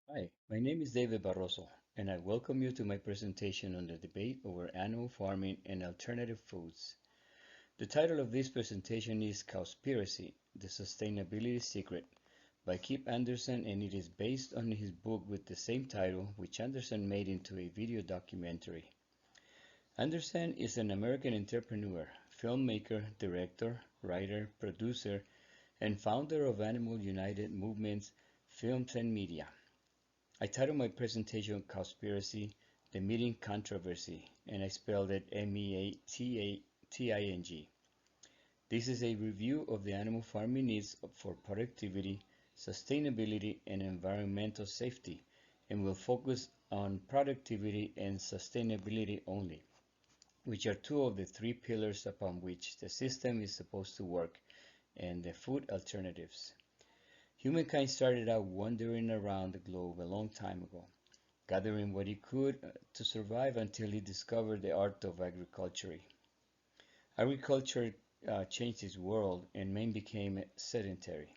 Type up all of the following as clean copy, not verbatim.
Hi, my name is David Barroso, and I welcome you to my presentation on the debate over animal farming and alternative foods. The title of this presentation is Cowspiracy, the Sustainability Secret by Kip Anderson, and it is based on his book with the same title, which Anderson made into a video documentary. Anderson is an American entrepreneur, filmmaker, director, writer, producer, and founder of Animal United Movements, Films and Media. I titled my presentation Cowspiracy, the Meeting Controversy, and I spelled it MEATATING. This is a review of the animal farming needs for productivity, sustainability, and environmental safety, and will focus on productivity and sustainability only, which are two of the three pillars upon which the system is supposed to work, and the food alternatives. Humankind started out wandering around the globe a long time ago, gathering what he could to survive until he discovered the art of agriculture. Agriculture changed his world and man became sedentary.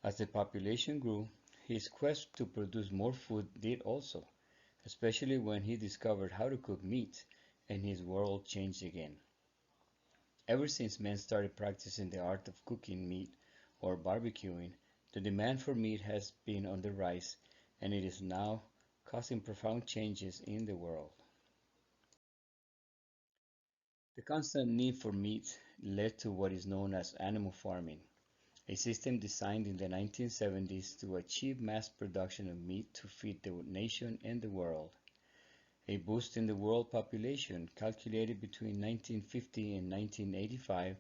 As the population grew, his quest to produce more food did also, especially when he discovered how to cook meat, and his world changed again. Ever since men started practicing the art of cooking meat or barbecuing, the demand for meat has been on the rise, and it is now causing profound changes in the world. The constant need for meat led to what is known as animal farming, a system designed in the 1970s to achieve mass production of meat to feed the nation and the world. A boost in the world population, calculated between 1950 and 1985,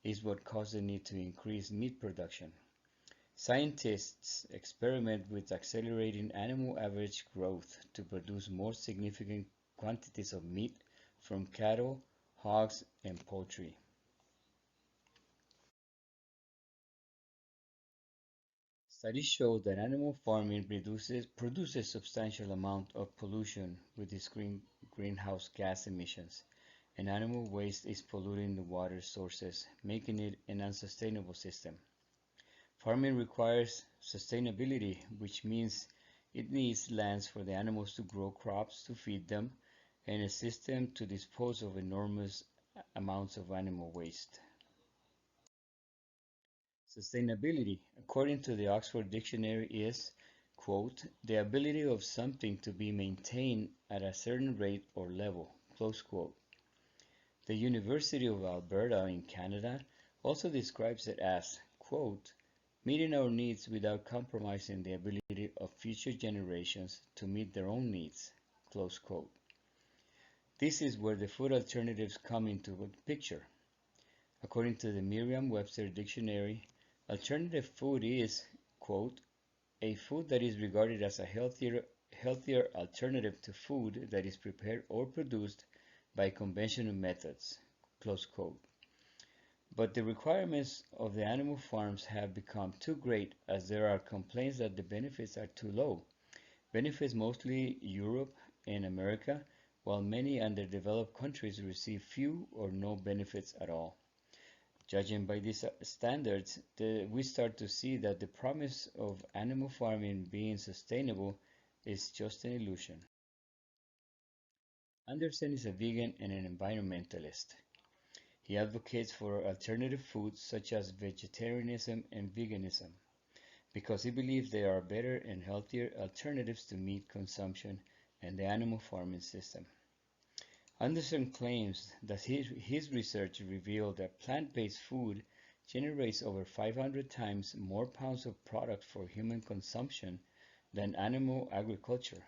is what caused the need to increase meat production. Scientists experiment with accelerating animal average growth to produce more significant quantities of meat from cattle, hogs, and poultry. Studies show that animal farming produces substantial amount of pollution with its greenhouse gas emissions, and animal waste is polluting the water sources, making it an unsustainable system. Farming requires sustainability, which means it needs lands for the animals to grow crops to feed them and a system to dispose of enormous amounts of animal waste. Sustainability, according to the Oxford Dictionary, is, quote, the ability of something to be maintained at a certain rate or level, close quote. The University of Alberta in Canada also describes it as, quote, meeting our needs without compromising the ability of future generations to meet their own needs, close quote. This is where the food alternatives come into the picture. According to the Merriam-Webster dictionary, alternative food is, quote, a food that is regarded as a healthier alternative to food that is prepared or produced by conventional methods, close quote. But the requirements of the animal farms have become too great as there are complaints that the benefits are too low. Benefits mostly Europe and America, while many underdeveloped countries receive few or no benefits at all. Judging by these standards, we start to see that the promise of animal farming being sustainable is just an illusion. Anderson is a vegan and an environmentalist. He advocates for alternative foods such as vegetarianism and veganism because he believes they are better and healthier alternatives to meat consumption and the animal farming system. Anderson claims that his research revealed that plant-based food generates over 500 times more pounds of product for human consumption than animal agriculture,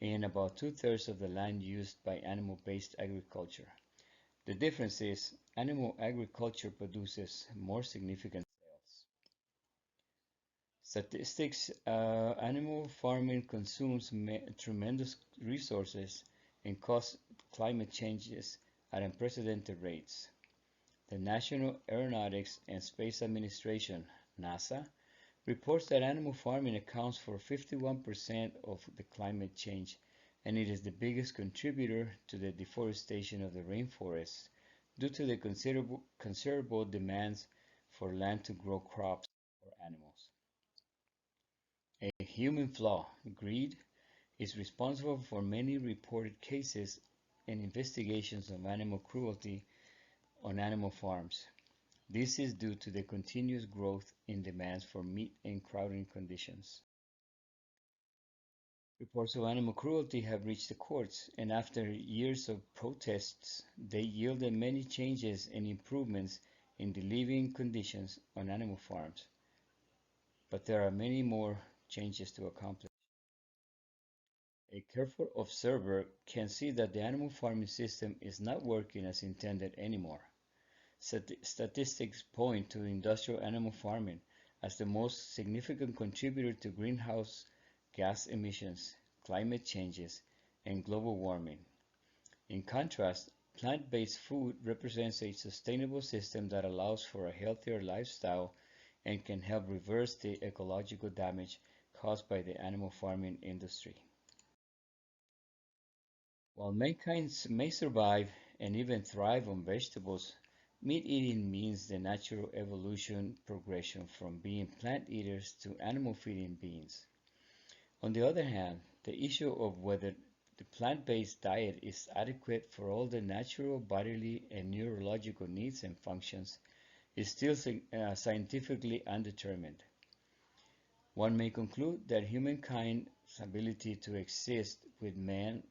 in about two-thirds of the land used by animal-based agriculture. The difference is animal agriculture produces more significant sales. Statistics, animal farming consumes tremendous resources and causes climate changes at unprecedented rates. The National Aeronautics and Space Administration, NASA, reports that animal farming accounts for 51% of the climate change, and it is the biggest contributor to the deforestation of the rainforests due to the considerable demands for land to grow crops or animals. A human flaw, greed, is responsible for many reported cases and investigations of animal cruelty on animal farms. This is due to the continuous growth in demands for meat and crowding conditions. Reports of animal cruelty have reached the courts, and after years of protests, they yielded many changes and improvements in the living conditions on animal farms. But there are many more changes to accomplish. A careful observer can see that the animal farming system is not working as intended anymore. Statistics point to industrial animal farming as the most significant contributor to greenhouse gas emissions, climate changes, and global warming. In contrast, plant-based food represents a sustainable system that allows for a healthier lifestyle and can help reverse the ecological damage caused by the animal farming industry. While mankind may survive and even thrive on vegetables, meat eating means the natural evolution progression from being plant eaters to animal feeding beings. On the other hand, the issue of whether the plant-based diet is adequate for all the natural bodily and neurological needs and functions is still scientifically undetermined. One may conclude that humankind's ability to exist with man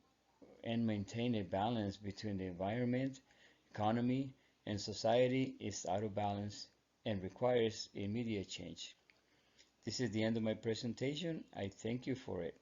and maintain a balance between the environment, economy, and society is out of balance and requires immediate change. This is the end of my presentation. I thank you for it.